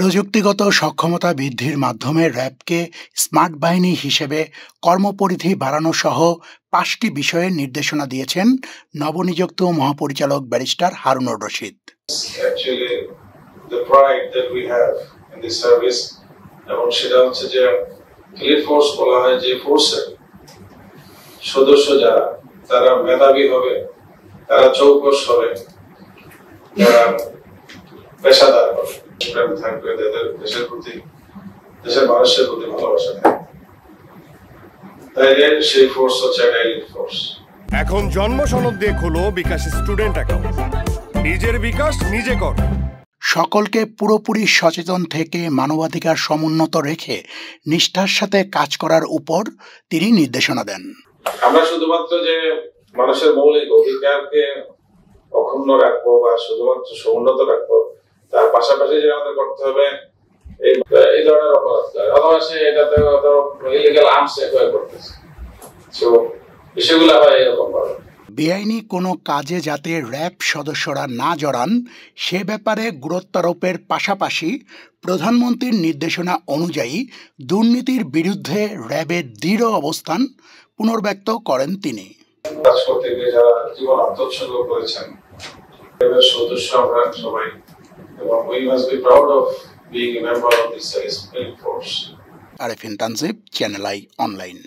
প্রযুক্তিগত সক্ষমতা বৃদ্ধির মাধ্যমে র্যাবকে স্মার্ট বাহিনী হিসেবে কর্মপরিধি বাড়ানো সহ ৫টি বিষয়ে নির্দেশনা দিয়েছেন নবনিযুক্ত মহাপরিচালক ব্যারিস্টার হারুনুর রশিদ। এবং সেটা হচ্ছে যে এলিট ফোর্স বলা হয় যে ফোর্সের সদস্য যারা তারা মেধাবী হবে, তারা চৌকস হবে, তারা পেশাদার হবে, থাকবে, তাদের দেশের প্রতি, দেশের মানুষের প্রতি ভালোবাসা থাকবে। তাইলে সেই ফোর্স হচ্ছে একটা এলিট ফোর্স। এখন জন্ম সনদ দিয়ে খোলো বিকাশ স্টুডেন্ট অ্যাকাউন্ট। নিজের বিকাশ নিজে কর। সকলকে পুরোপুরি সচেতন থেকে মানবাধিকার সমুন্নত রেখে নিষ্ঠার সাথে কাজ করার উপর তিনি নির্দেশনা দেন। আমরা শুধুমাত্র যে মানুষের মৌলিক অধিকারকে অক্ষুণ্ণ রাখবো বা শুধুমাত্র সমুন্নত রাখবো, তার পাশাপাশি যে আমাদের করতে হবে এই ধরনের অপরাধ, অথবা সে এটাতে ইলিগাল আর্মস অ্যাকোয়ার করতেছে, বিষয়গুলো হয় এরকম ভাবে। বেআইনি কোনো কাজে যাতে র্যাব সদস্যরা না জড়ান সে ব্যাপারে গুরুত্বারোপের পাশাপাশি প্রধানমন্ত্রীর নির্দেশনা অনুযায়ী দুর্নীতির বিরুদ্ধে র্যাবের দৃঢ় অবস্থান পুনর্ব্যক্ত করেন তিনি। যারা জীবন আত্মোৎসর্গ করেছেন র্যাবের সদস্য আমরা সবাই, এবং we must be proud of being a member of this elite force. Arefin Tanjib, channel I online.